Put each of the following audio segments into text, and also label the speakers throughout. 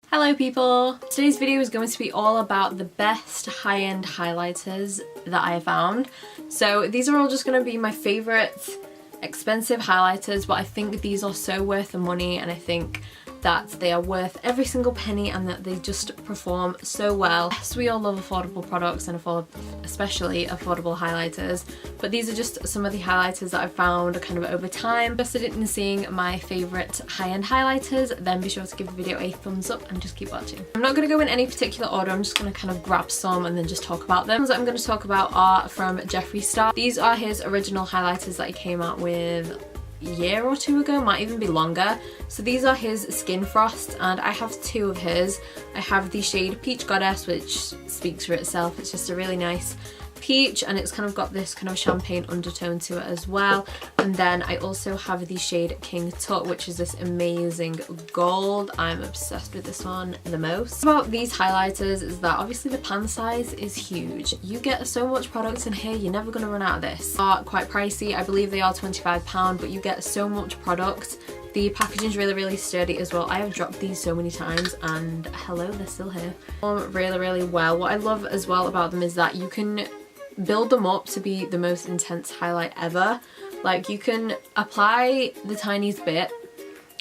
Speaker 1: Hello people! Today's video is going to be all about the best high-end highlighters that I found. So these are all just going to be my favourite expensive highlighters, but I think these are so worth the money, and I think that they are worth every single penny and that they just perform so well. Yes, we all love affordable products and especially affordable highlighters, but these are just some of the highlighters that I've found kind of over time. If you're interested in seeing my favourite high-end highlighters, then be sure to give the video a thumbs up and just keep watching. I'm not going to go in any particular order, I'm just going to kind of grab some and then just talk about them. The ones that I'm going to talk about are from Jefferson Star. These are his original highlighters that he came out with a year or two ago, might even be longer. So these are his Skin Frost, and I have two of his. I have the shade Peach Goddess, which speaks for itself. It's just a really nice peach, and it's kind of got this kind of champagne undertone to it as well. And then I also have the shade King Tut, which is this amazing gold. I'm obsessed with this one the most. About these highlighters is that obviously the pan size is huge. You get so much product in here, you're never going to run out of this. They are quite pricey. I believe they are £25, but you get so much product. The packaging is really sturdy as well. I have dropped these so many times and hello, they're still here. Really well. What I love as well about them is that you can build them up to be the most intense highlight ever. Like, you can apply the tiniest bit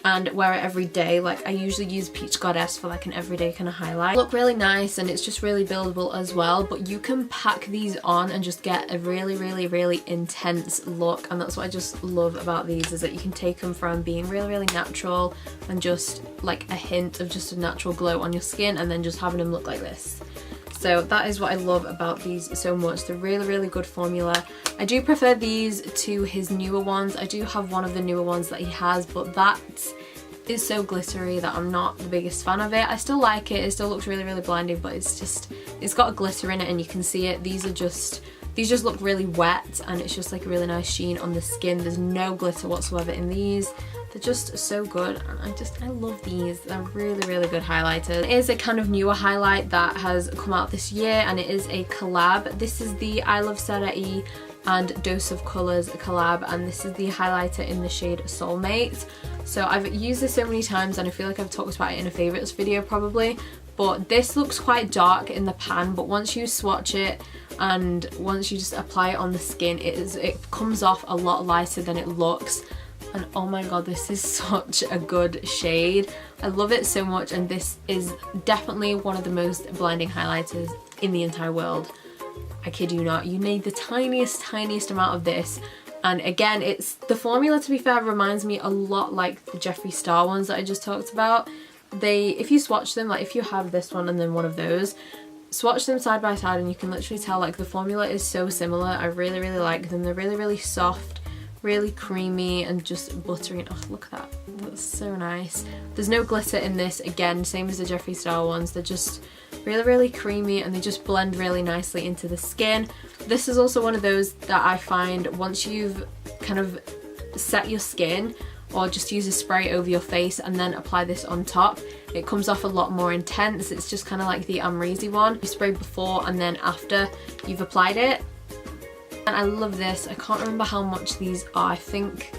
Speaker 1: and wear it every day. Like, I usually use Peach Goddess for like an everyday kind of highlight. Look really nice, and it's just really buildable as well, but you can pack these on and just get a really intense look. And that's what I just love about these, is that you can take them from being really natural and just like a hint of just a natural glow on your skin, and then just having them look like this. So that is what I love about these so much. They're really good formula. I do prefer these to his newer ones. I do have one of the newer ones that he has, but that is so glittery that I'm not the biggest fan of it. I still like it. It still looks really blinding, but it's got a glitter in it and you can see it. These just look really wet, and it's just like a really nice sheen on the skin. There's no glitter whatsoever in these. They're just so good, and I love these. They're really good highlighters. It is a kind of newer highlight that has come out this year, and it is a collab. This is the iluvsarahii and Dose of Colours collab, and this is the highlighter in the shade Soulmate. So I've used this so many times, and I feel like I've talked about it in a favourites video probably, but this looks quite dark in the pan, but once you swatch it and once you just apply it on the skin, it comes off a lot lighter than it looks. And oh my god, this is such a good shade. I love it so much, and this is definitely one of the most blinding highlighters in the entire world. I kid you not. You need the tiniest amount of this. And again, the formula, to be fair, reminds me a lot like the Jefferson Star ones that I just talked about. If you swatch them, like if you have this one and then one of those, swatch them side by side and you can literally tell like the formula is so similar. I really like them. They're really soft, really creamy, and just buttery. Oh, look at that. That's so nice. There's no glitter in this. Again, same as the Jefferson Star ones. They're just really creamy, and they just blend really nicely into the skin. This is also one of those that I find once you've kind of set your skin, or just use a spray over your face and then apply this on top, it comes off a lot more intense. It's just kind of like the Amrezy one. You spray before and then after you've applied it. And I love this. I can't remember how much these are. I think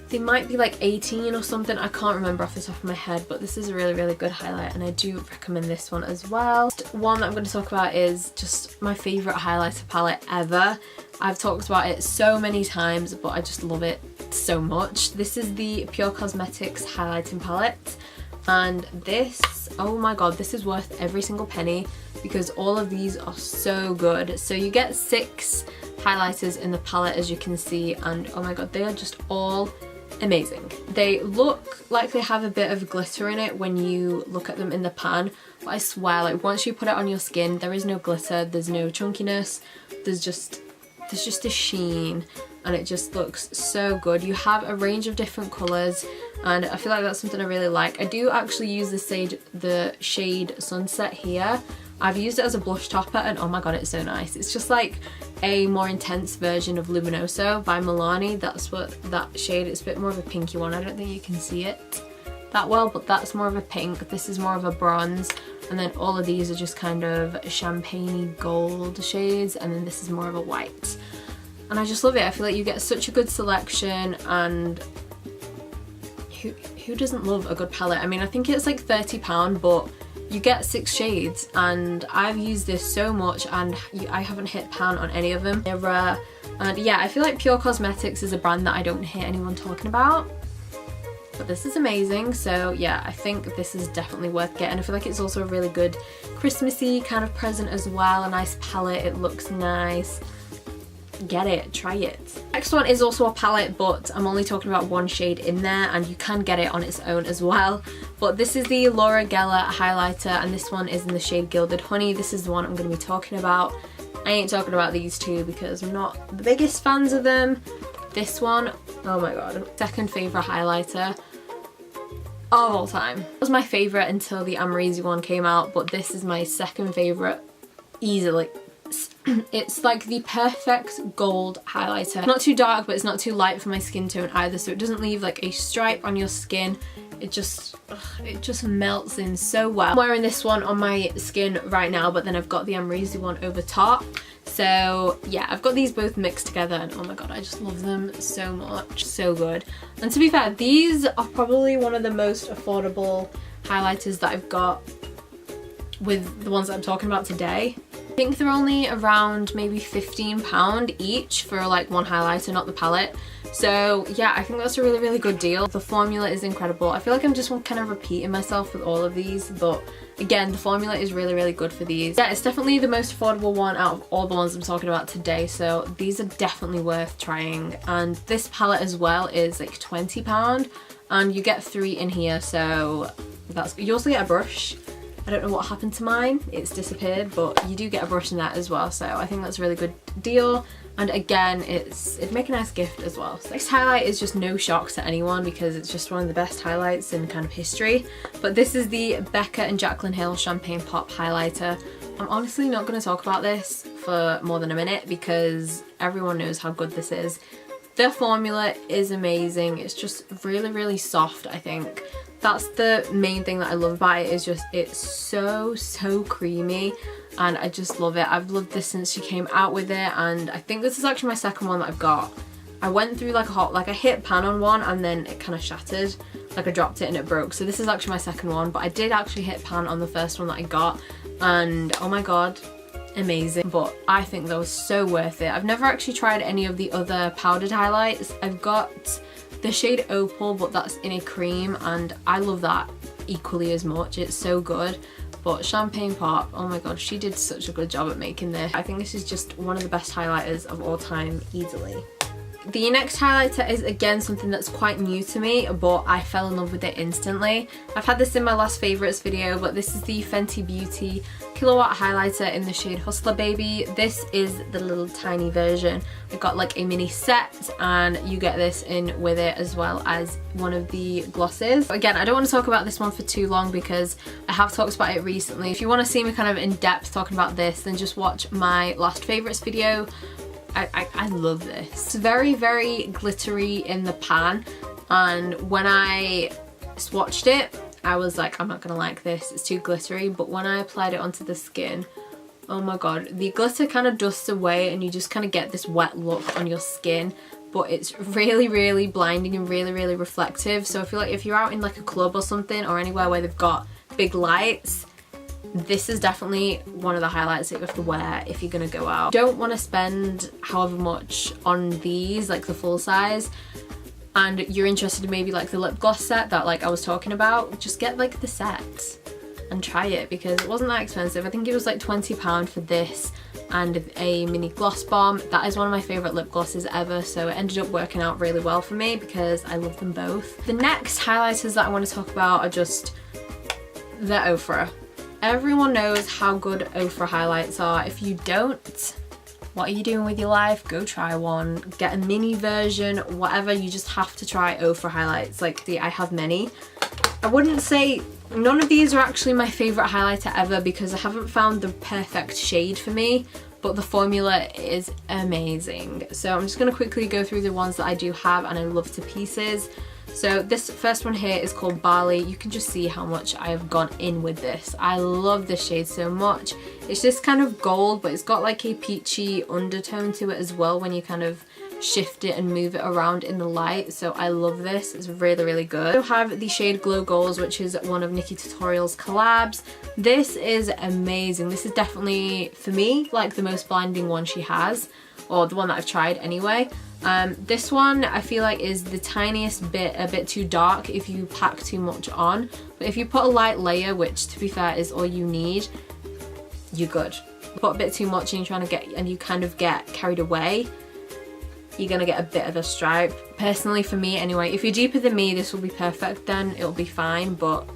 Speaker 1: they might be like 18 or something. I can't remember off the top of my head, but this is a really good highlight, and I do recommend this one as well. One that I'm going to talk about is just my favourite highlighter palette ever. I've talked about it so many times, but I just love it so much. This is the Pur Cosmetics highlighting palette, and this, oh my god, this is worth every single penny because all of these are so good. So you get 6 highlighters in the palette, as you can see, and oh my god, they are just all amazing. They look like they have a bit of glitter in it when you look at them in the pan, but I swear, like, once you put it on your skin, there is no glitter, there's no chunkiness, there's just a sheen, and it just looks so good. You have a range of different colours, and I feel like that's something I really like. I do actually use the shade Sunset here. I've used it as a blush topper, and oh my god, it's so nice. It's just like a more intense version of Luminoso by Milani. That's what that shade, it's a bit more of a pinky one. I don't think you can see it that well, but that's more of a pink. This is more of a bronze, and then all of these are just kind of champagne gold shades, and then this is more of a white. And I just love it. I feel like you get such a good selection, and who doesn't love a good palette? I mean, I think it's like £30, but you get 6 shades, and I've used this so much and I haven't hit pan on any of them. They're rare. And yeah, I feel like Pur Cosmetics is a brand that I don't hear anyone talking about, but this is amazing. So yeah, I think this is definitely worth getting. I feel like it's also a really good Christmassy kind of present as well. A nice palette, it looks nice. Get it, try it. Next one is also a palette, but I'm only talking about one shade in there, and you can get it on its own as well. But this is the Laura Geller highlighter, and this one is in the shade Gilded Honey. This is the one I'm going to be talking about. I ain't talking about these two because I'm not the biggest fans of them. This one, oh my god, second favourite highlighter of all time. It was my favourite until the Amrezy one came out, but this is my second favourite easily. It's like the perfect gold highlighter. It's not too dark, but it's not too light for my skin tone either, so it doesn't leave like a stripe on your skin. It just melts in so well. I'm wearing this one on my skin right now, but then I've got the Amrezy one over top. So yeah, I've got these both mixed together, and oh my god, I just love them so much. So good. And to be fair, these are probably one of the most affordable highlighters that I've got with the ones that I'm talking about today. I think they're only around maybe £15 each for like one highlighter, not the palette. So yeah, I think that's a really, really good deal. The formula is incredible. I feel like I'm just kind of repeating myself with all of these, but again, the formula is really, really good for these. Yeah, it's definitely the most affordable one out of all the ones I'm talking about today, so these are definitely worth trying. And this palette as well is like £20, and you get 3 in here, so that's, you also get a brush. I don't know what happened to mine, it's disappeared, but you do get a brush in that as well, so I think that's a really good deal. And again, it'd make a nice gift as well. So next highlight is just no shock to anyone because it's just one of the best highlights in kind of history. But this is the Becca and Jaclyn Hill Champagne Pop highlighter. I'm honestly not going to talk about this for more than a minute because everyone knows how good this is. The formula is amazing. It's just really, really soft, I think. That's the main thing that I love about it, is just it's so creamy, and I just love it. I've loved this since she came out with it, and I think this is actually my second one that I've got. I went through like I hit pan on one and then it kind of shattered, like I dropped it and it broke. So this is actually my second one, but I did actually hit pan on the first one that I got, and oh my god, amazing. But I think that was so worth it. I've never actually tried any of the other powdered highlights. I've got the shade Opal, but that's in a cream, and I love that equally as much. It's so good. But Champagne Pop, oh my god, she did such a good job at making this. I think this is just one of the best highlighters of all time, easily. The next highlighter is again something that's quite new to me, but I fell in love with it instantly. I've had this in my last favourites video, but this is the Fenty Beauty Kilowatt highlighter in the shade Hustler Baby. This is the little tiny version. I've got like a mini set, and you get this in with it as well as one of the glosses. Again, I don't want to talk about this one for too long because I have talked about it recently. If you want to see me kind of in depth talking about this, then just watch my last favourites video. I love this. It's very, very glittery in the pan, and when I swatched it, I was like, I'm not gonna like this, it's too glittery. But when I applied it onto the skin, oh my god, the glitter kind of dusts away and you just kind of get this wet look on your skin, but it's really, really blinding and really, really reflective. So I feel like if you're out in like a club or something, or anywhere where they've got big lights, this is definitely one of the highlights that you have to wear if you're gonna go out. Don't want to spend however much on these, like the full size, and you're interested in maybe like the lip gloss set that like I was talking about, just get like the set and try it because it wasn't that expensive. I think it was like £20 for this and a mini gloss bomb. That is one of my favourite lip glosses ever, so it ended up working out really well for me because I love them both. The next highlighters that I want to talk about are just the Ofra. Everyone knows how good Ofra highlights are. If you don't, what are you doing with your life? Go try one. Get a mini version, whatever. You just have to try Ofra highlights. Like, see, I have many. I wouldn't say, none of these are actually my favourite highlighter ever because I haven't found the perfect shade for me, but the formula is amazing. So I'm just going to quickly go through the ones that I do have and I love to pieces. So this first one here is called Bali. You can just see how much I have gone in with this. I love this shade so much. It's just kind of gold, but it's got like a peachy undertone to it as well when you kind of shift it and move it around in the light. So I love this. It's really, really good. I have the shade Glow Goals, which is one of Nikki Tutorial's collabs. This is amazing. This is definitely, for me, like the most blinding one she has, or the one that I've tried anyway. This one I feel like is the tiniest bit, a bit too dark if you pack too much on. But if you put a light layer, which to be fair is all you need, you're good. Put a bit too much and you're trying to get, and you kind of get carried away, you're gonna get a bit of a stripe. Personally, for me anyway, if you're deeper than me, this will be perfect, then it'll be fine. But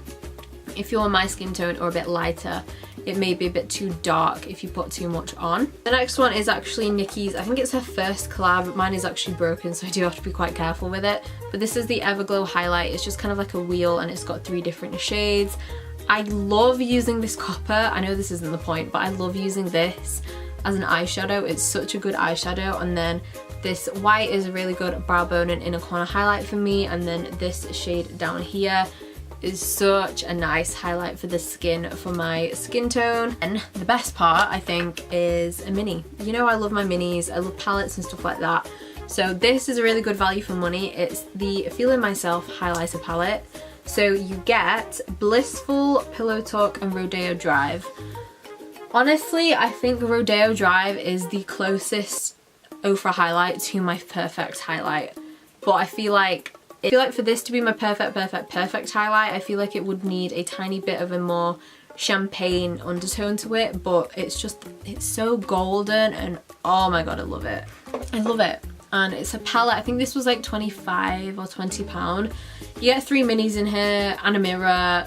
Speaker 1: if you're my skin tone or a bit lighter, it may be a bit too dark if you put too much on. The next one is actually Nikki's, I think it's her first collab. Mine is actually broken, so I do have to be quite careful with it. But this is the Everglow highlight. It's just kind of like a wheel and it's got 3 different shades. I love using this copper. I know this isn't the point, but I love using this as an eyeshadow. It's such a good eyeshadow. And then this white is a really good brow bone and inner corner highlight for me. And then this shade down here is such a nice highlight for the skin, for my skin tone. And the best part, I think, is a mini. You know I love my minis, I love palettes and stuff like that. So this is a really good value for money. It's the Feeling Myself highlighter palette. So you get Blissful, Pillow Talk and Rodeo Drive. Honestly, I think Rodeo Drive is the closest Ofra highlight to my perfect highlight. But I feel like for this to be my perfect highlight, I feel like it would need a tiny bit of a more champagne undertone to it, but it's so golden and oh my god, I love it. I love it. And it's a palette, I think this was like 25 or 20 pound. You get 3 minis in here and a mirror.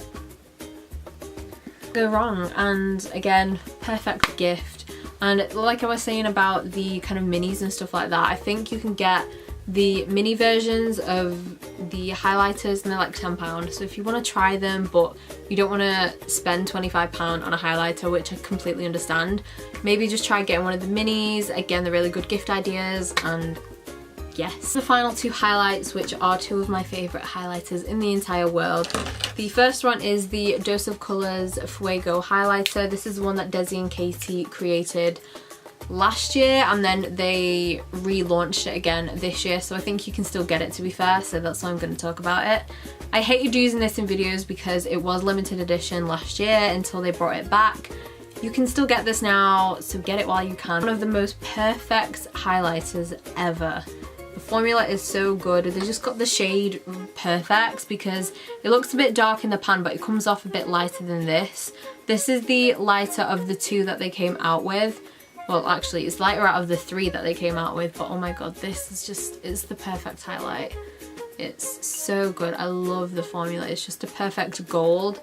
Speaker 1: Go wrong. And again, perfect gift. And like I was saying about the kind of minis and stuff like that, I think you can get the mini versions of the highlighters and they're like £10. So if you want to try them but you don't want to spend £25 on a highlighter, which I completely understand, maybe just try getting one of the minis. Again, they're really good gift ideas. And yes, the final 2 highlights, which are 2 of my favourite highlighters in the entire world. The first one is the Dose of Colours Fuego highlighter. This is one that Desi and Katy created last year and then they relaunched it again this year, so I think you can still get it, to be fair, so that's why I'm going to talk about it. I hated using this in videos because it was limited edition last year until they brought it back. You can still get this now, so get it while you can. One of the most perfect highlighters ever. The formula is so good. They just got the shade perfect because it looks a bit dark in the pan but it comes off a bit lighter than this. This is the lighter of the 2 that they came out with. Well, actually, it's lighter out of the 3 that they came out with, but oh my god, this is just, it's the perfect highlight. It's so good. I love the formula. It's just a perfect gold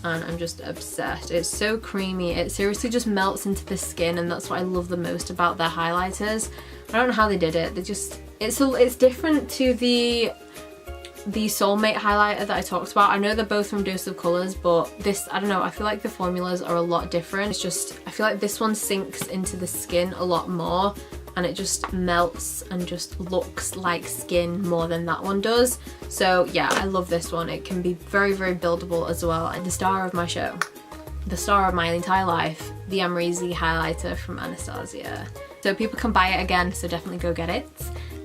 Speaker 1: and I'm just obsessed. It's so creamy. It seriously just melts into the skin and that's what I love the most about their highlighters. I don't know how they did it. They just, it's different to the Soulmate highlighter that I talked about. I know they're both from Dose of Colours, but this, I don't know, I feel like the formulas are a lot different. It's just, I feel like this one sinks into the skin a lot more and it just melts and just looks like skin more than that one does. So yeah, I love this one. It can be very, very buildable as well. And the star of my show, the star of my entire life, the Amrezy highlighter from Anastasia. So people can buy it again, so definitely go get it.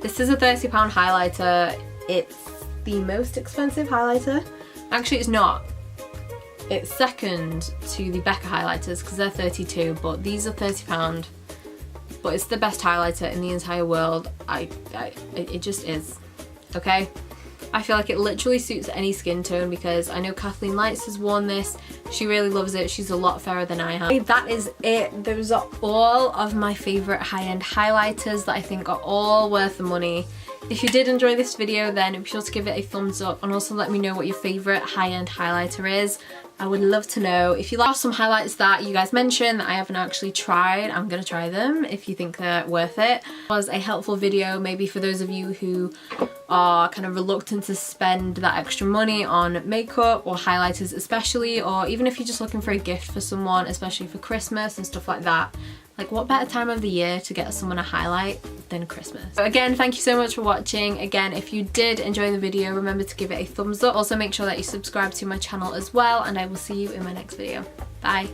Speaker 1: This is a £30 highlighter. It's the most expensive highlighter. Actually, it's not. It's second to the Becca highlighters because they're 32, but these are £30. But it's the best highlighter in the entire world. It just is. Okay? I feel like it literally suits any skin tone because I know Kathleen Lights has worn this. She really loves it. She's a lot fairer than I am. That is it. Those are all of my favourite high-end highlighters that I think are all worth the money. If you did enjoy this video, then be sure to give it a thumbs up and also let me know what your favourite high-end highlighter is. I would love to know. If you like some highlights that you guys mentioned that I haven't actually tried, I'm going to try them if you think they're worth it. It was a helpful video maybe for those of you who are kind of reluctant to spend that extra money on makeup or highlighters especially, or even if you're just looking for a gift for someone, especially for Christmas and stuff like that. Like, what better time of the year to get someone a highlight than Christmas? So again, thank you so much for watching. Again, if you did enjoy the video, remember to give it a thumbs up. Also make sure that you subscribe to my channel as well, and I will see you in my next video. Bye.